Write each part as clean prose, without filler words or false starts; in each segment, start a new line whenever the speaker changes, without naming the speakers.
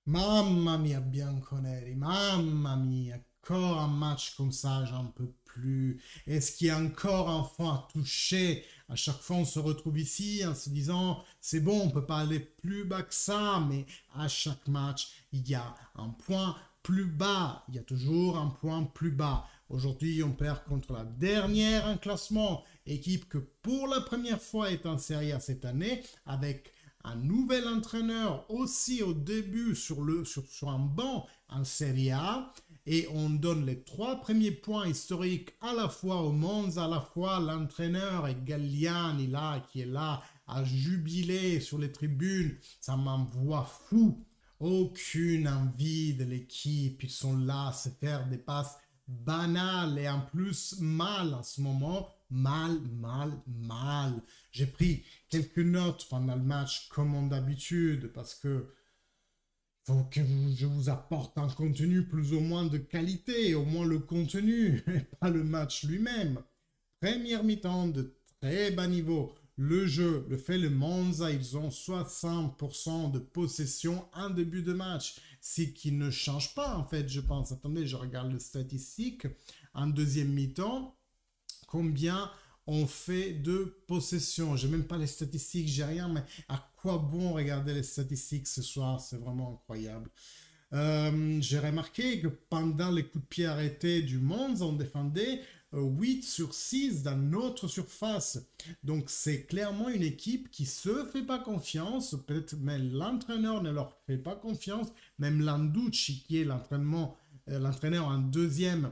Mamma mia, bianconeri, mamma mia, encore un match comme ça, j'en peux plus. Est-ce qu'il y a encore un fond à toucher? À chaque fois, on se retrouve ici en se disant, c'est bon, on peut pas aller plus bas que ça, mais à chaque match, il y a un point plus bas. Il y a toujours un point plus bas. Aujourd'hui, on perd contre la dernière en classement, équipe que pour la première fois est en Serie A cette année, avec un nouvel entraîneur aussi au début sur un banc en Serie A et on donne les trois premiers points historiques à la fois au Monza, à la fois l'entraîneur et Galliani là qui est là à jubiler sur les tribunes, ça m'envoie fou. Aucune envie de l'équipe, ils sont là à se faire des passes banales et en plus mal en ce moment, mal, mal, mal. J'ai pris quelques notes pendant le match comme d'habitude parce que faut que je vous apporte un contenu plus ou moins de qualité, au moins le contenu et pas le match lui-même. Première mi-temps de très bas niveau. Le jeu le fait le Monza, ils ont 60% de possession en début de match. Ce qui ne change pas en fait, je pense. Attendez, je regarde les statistiques. En deuxième mi-temps, combien on fait de possession. J'ai même pas les statistiques, j'ai rien, mais à quoi bon regarder les statistiques ce soir? C'est vraiment incroyable. J'ai remarqué que pendant les coups de pied arrêtés du Monza, on défendait 8 sur 6 dans notre surface. Donc c'est clairement une équipe qui se fait pas confiance. Peut-être même l'entraîneur ne leur fait pas confiance. Même Landucci, qui est l'entraîneur en deuxième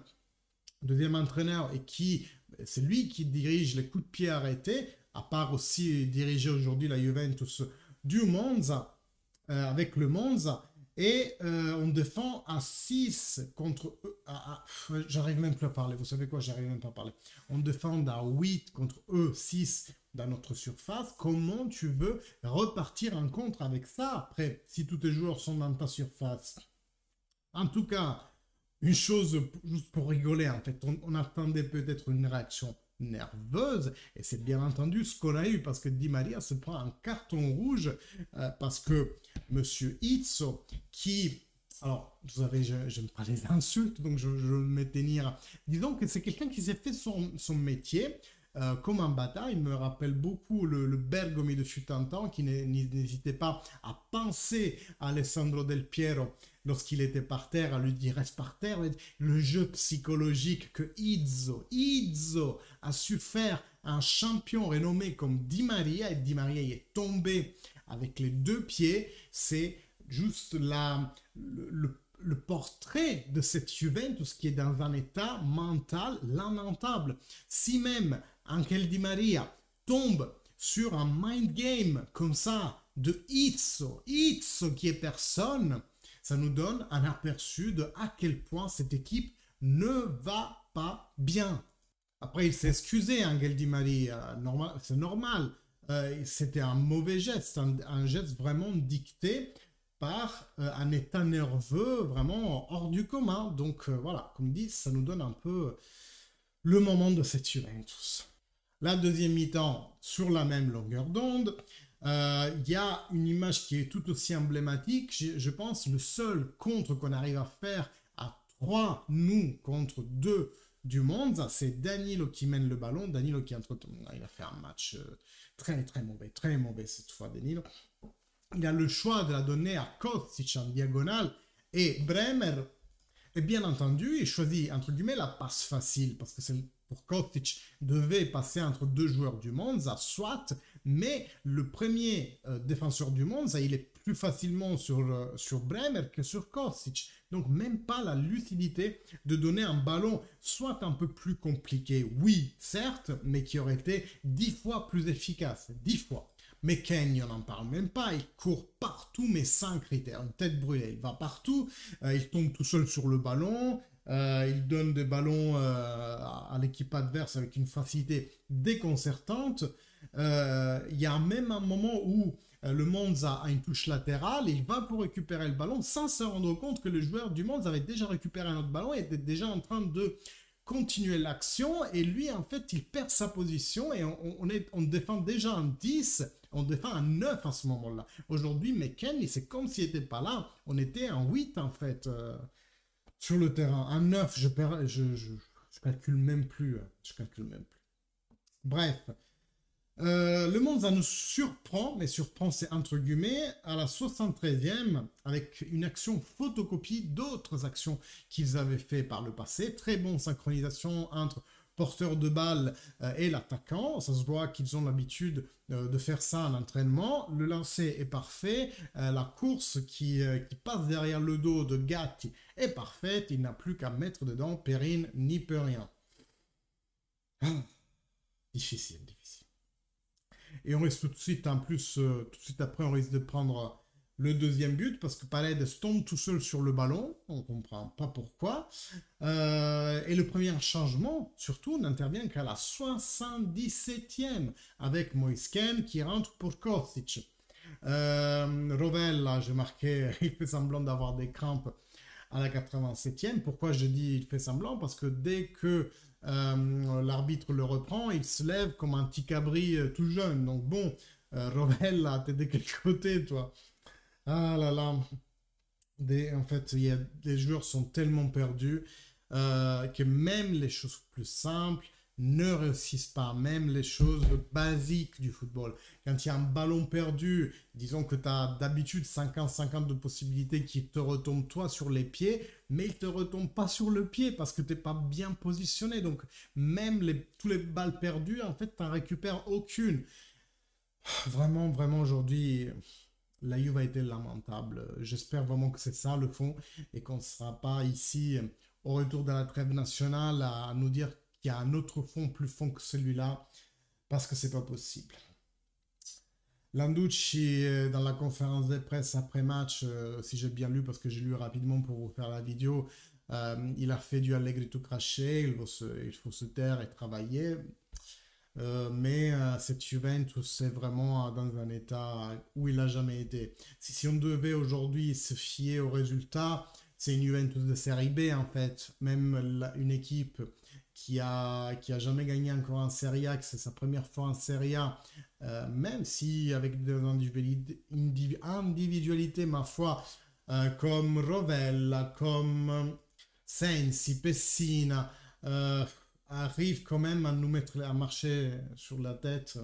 entraîneur et qui c'est lui qui dirige les coups de pied arrêtés, à part aussi diriger aujourd'hui la Juventus du Monza, avec le Monza. Et on défend à 6 contre eux. J'arrive même plus à parler. Vous savez quoi? J'arrive même pas à parler. On défend à 8 contre eux, 6 dans notre surface. Comment tu veux repartir en contre avec ça après, si tous tes joueurs sont dans ta surface? En tout cas, une chose juste pour rigoler, en fait, on attendait peut-être une réaction nerveuse, et c'est bien entendu ce qu'on a eu, parce que Di Maria se prend un carton rouge, parce que Monsieur Izzo, qui, alors, vous savez, j'aime pas les insultes, donc je vais me tenir, disons que c'est quelqu'un qui s'est fait son métier, comme un bâtard. Il me rappelle beaucoup le Bergomi de fut un temps, qui n'hésitait pas à penser à Alessandro Del Piero lorsqu'il était par terre, à lui dire reste par terre. Le jeu psychologique que Izzo a su faire un champion renommé comme Di Maria, et Di Maria y est tombé avec les deux pieds, c'est juste le portrait de cette Juventus qui est dans un état mental lamentable. Si même Angel Di Maria tombe sur un mind game comme ça de Izzo qui est personne, ça nous donne un aperçu de à quel point cette équipe ne va pas bien. Après, il s'est excusé, Angel Di Maria, c'est normal. C'était un mauvais geste, un geste vraiment dicté par un état nerveux vraiment hors du commun. Donc voilà, comme dit, ça nous donne un peu le moment de cette Juventus. La deuxième mi-temps, sur la même longueur d'onde, il y a une image qui est tout aussi emblématique. Je pense le seul contre qu'on arrive à faire à 3, nous, contre 2 du monde, c'est Danilo qui mène le ballon. Danilo qui, entre-temps, il a fait un match très mauvais cette fois, Danilo. Il a le choix de la donner à Kostic en diagonale et Bremer. Et bien entendu, il choisit, entre guillemets, la passe facile, parce que c'est pour Kostic devait passer entre deux joueurs du Monza, soit, mais le premier défenseur du Monza, il est plus facilement sur Bremer que sur Kostic. Donc même pas la lucidité de donner un ballon soit un peu plus compliqué, oui, certes, mais qui aurait été 10 fois plus efficace, 10 fois. Mais Kane, on n'en parle même pas, il court partout, mais sans critère, une tête brûlée, il va partout, il tombe tout seul sur le ballon, il donne des ballons à l'équipe adverse avec une facilité déconcertante. Il y a même un moment où le Monza a une touche latérale, et il va pour récupérer le ballon sans se rendre compte que le joueur du Monza avait déjà récupéré un autre ballon et était déjà en train de continuer l'action, et lui en fait il perd sa position et on défend déjà un 10, On défend un 9 à ce moment-là. Aujourd'hui, McKennie, c'est comme s'il n'était pas là. On était en 8 en fait sur le terrain. Un 9, je calcule même plus. Je calcule même plus. Bref. Le Monza nous surprend, mais surprend c'est entre guillemets, à la 73e, avec une action photocopie d'autres actions qu'ils avaient fait par le passé. Très bonne synchronisation entre porteur de balle et l'attaquant. Ça se voit qu'ils ont l'habitude de faire ça en entraînement. Le lancer est parfait. La course qui passe derrière le dos de Gatti est parfaite. Il n'a plus qu'à mettre dedans. Perrine n'y peut rien. Difficile, difficile. Et on risque tout de suite, en plus, tout de suite après, on risque de prendre le deuxième but parce que Paredes tombe tout seul sur le ballon. On ne comprend pas pourquoi. Et le premier changement, surtout, n'intervient qu'à la 77e avec Moisken qui rentre pour Kostic. Rovella, j'ai marqué, il fait semblant d'avoir des crampes à la 87e. Pourquoi je dis il fait semblant? Parce que dès que l'arbitre le reprend, il se lève comme un petit cabri tout jeune. Donc bon, Rovella, t'es de quel côté, toi? Ah là là. En fait, les joueurs sont tellement perdus que même les choses plus simples ne réussissent pas, même les choses basiques du football. Quand il y a un ballon perdu, disons que tu as d'habitude 50-50 de possibilités qu'il te retombe toi sur les pieds, mais il ne te retombe pas sur le pied parce que tu n'es pas bien positionné. Donc même tous les balles perdues, en fait, tu n'en récupères aucune. Vraiment, vraiment, aujourd'hui, la Juve a été lamentable. J'espère vraiment que c'est ça le fond et qu'on ne sera pas ici au retour de la trêve nationale à nous dire qu'il y a un autre fond plus fond que celui-là parce que c'est pas possible. Landucci, dans la conférence de presse après-match, si j'ai bien lu, parce que j'ai lu rapidement pour vous faire la vidéo, il a fait du Allegri tout craché, il faut se taire et travailler. Mais cette Juventus est vraiment dans un état où il n'a jamais été. Si on devait aujourd'hui se fier aux résultats, c'est une Juventus de série B en fait. Même une équipe qui a jamais gagné encore en Serie A, que c'est sa première fois en Serie A, même si avec des individualités, ma foi, comme Rovella, comme Sensi, Pessina, arrive quand même à nous mettre à marcher sur la tête.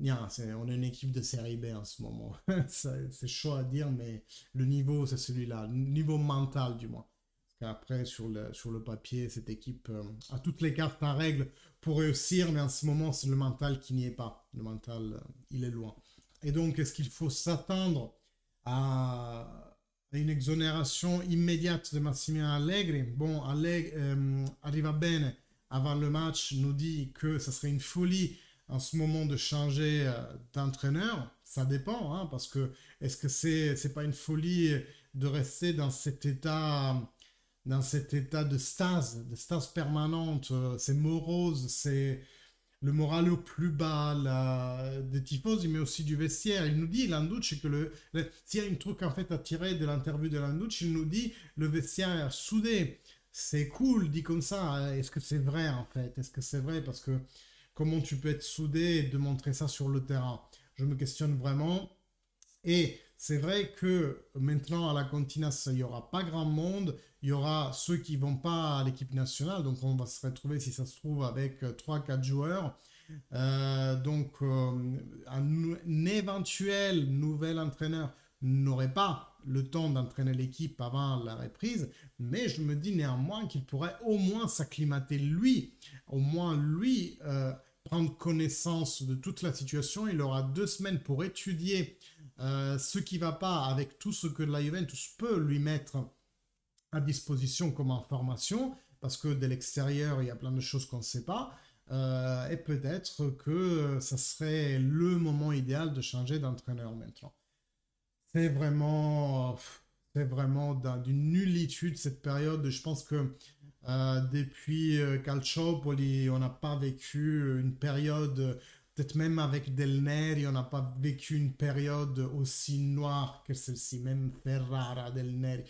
On est une équipe de série B en ce moment. C'est chaud à dire, mais le niveau, c'est celui-là. Le niveau mental, du moins. Parce qu'après, sur le papier, cette équipe a toutes les cartes en règle pour réussir, mais en ce moment, c'est le mental qui n'y est pas. Le mental, il est loin. Et donc, est-ce qu'il faut s'attendre à une exonération immédiate de Massimiliano Allegri? Bon, Arriva Bene, avant le match, nous dit que ça serait une folie en ce moment de changer d'entraîneur. Ça dépend, hein, parce que est-ce que c'est pas une folie de rester dans cet état de stase permanente, c'est morose, c'est le moral au plus bas des tifosi, mais aussi du vestiaire. Il nous dit, Landucci, que s'il y a un truc en fait à tirer de l'interview de Landucci, il nous dit le vestiaire est soudé. C'est cool, dit comme ça. Est-ce que c'est vrai en fait? Est-ce que c'est vrai? Parce que comment tu peux être soudé et de montrer ça sur le terrain? Je me questionne vraiment. Et c'est vrai que maintenant à la Continas, il n'y aura pas grand monde. Il y aura ceux qui ne vont pas à l'équipe nationale. Donc on va se retrouver, si ça se trouve, avec 3-4 joueurs. Un éventuel nouvel entraîneur n'aurait pas le temps d'entraîner l'équipe avant la reprise, mais je me dis néanmoins qu'il pourrait au moins s'acclimater lui, au moins lui prendre connaissance de toute la situation. Il aura 2 semaines pour étudier ce qui ne va pas avec tout ce que la Juventus peut lui mettre à disposition comme information, parce que de l'extérieur, il y a plein de choses qu'on ne sait pas. Et peut-être que ça serait le moment idéal de changer d'entraîneur maintenant. C'est vraiment d'une nullitude cette période. Je pense que depuis Calciopoli, on n'a pas vécu une période, peut-être même avec Del Neri, on n'a pas vécu une période aussi noire que celle-ci, même Ferrara, Del Neri.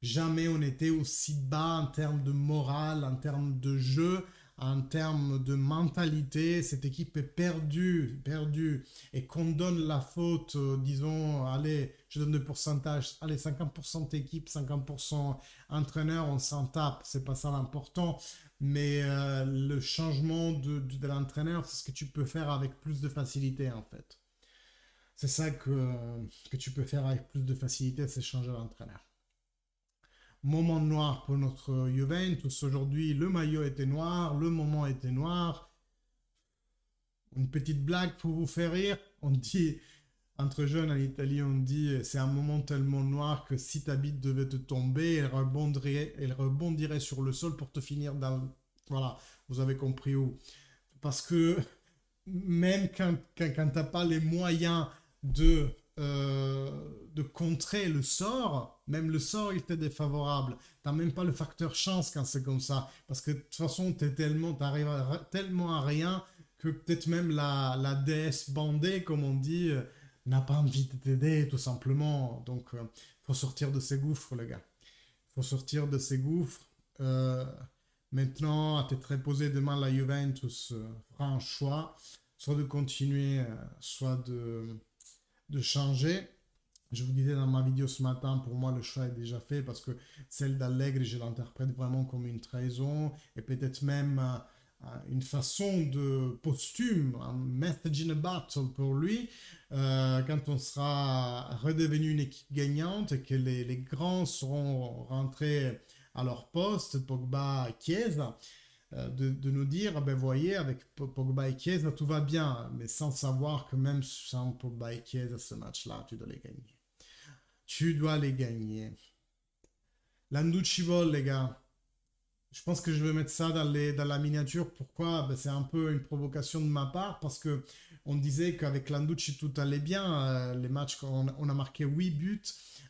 Jamais on était aussi bas en termes de morale, en termes de jeu, en termes de mentalité, cette équipe est perdue, perdue, et qu'on donne la faute, disons, allez, je donne le pourcentage, allez, 50% équipe, 50% entraîneur, on s'en tape, c'est pas ça l'important, mais le changement de l'entraîneur, c'est ce que tu peux faire avec plus de facilité, en fait. C'est ça que tu peux faire avec plus de facilité, c'est changer l'entraîneur. Moment noir pour notre Juventus. Aujourd'hui, le maillot était noir, le moment était noir. Une petite blague pour vous faire rire. On dit, entre jeunes en Italie, on dit c'est un moment tellement noir que si ta bite devait te tomber, elle rebondirait sur le sol pour te finir dans... Voilà, vous avez compris où. Parce que même quand t'as pas les moyens de, de contrer le sort, même le sort il t'est défavorable. T'as même pas le facteur chance quand c'est comme ça. Parce que de toute façon, t'arrives tellement à rien que peut-être même la déesse bandée, comme on dit, n'a pas envie de t'aider, tout simplement. Donc, faut sortir de ces gouffres, les gars. Faut sortir de ces gouffres. Euh, Maintenant, à tête reposée, demain, la Juventus fera un choix, soit de continuer, soit de changer. Je vous disais dans ma vidéo ce matin, pour moi, le choix est déjà fait parce que celle d'Allegri, je l'interprète vraiment comme une trahison et peut-être même une façon de posthume, un message in a battle pour lui, quand on sera redevenu une équipe gagnante et que les grands seront rentrés à leur poste, Pogba, Chiesa, de nous dire, ben voyez, avec Pogba et Chiesa, tout va bien, mais sans savoir que même sans Pogba et Chiesa, ce match-là, tu dois les gagner. Tu dois les gagner. L'Anducci-Ball, les gars. Je pense que je vais mettre ça dans la miniature. Pourquoi? Ben, c'est un peu une provocation de ma part parce que on disait qu'avec Landucci tout allait bien. Les matchs, on a marqué 8 buts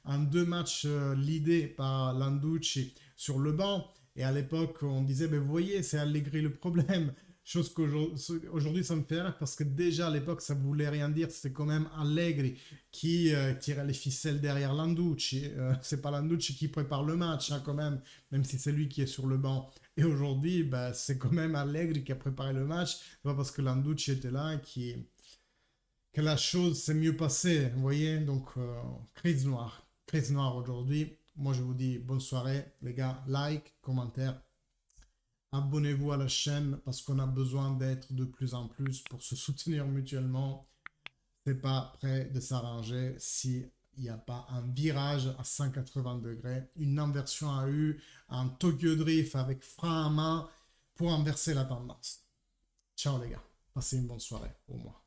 en 2 matchs leadés par Landucci sur le banc. Et à l'époque, on disait, ben, vous voyez, c'est Allegri le problème. Chose qu'aujourd'hui, ça me fait rire parce que déjà à l'époque, ça voulait rien dire. C'était quand même Allegri qui tirait les ficelles derrière Landucci. C'est pas Landucci qui prépare le match, hein, quand même si c'est lui qui est sur le banc. Et aujourd'hui, bah, c'est quand même Allegri qui a préparé le match. C'est pas parce que Landucci était là que la chose s'est mieux passée. Vous voyez, donc crise noire. Crise noire aujourd'hui. Moi, je vous dis bonne soirée, les gars. Like, commentaire. Abonnez-vous à la chaîne parce qu'on a besoin d'être de plus en plus pour se soutenir mutuellement. C'est pas prêt de s'arranger si il n'y a pas un virage à 180 degrés, une inversion à U, un Tokyo Drift avec frein à main pour inverser la tendance. Ciao les gars, passez une bonne soirée au moins.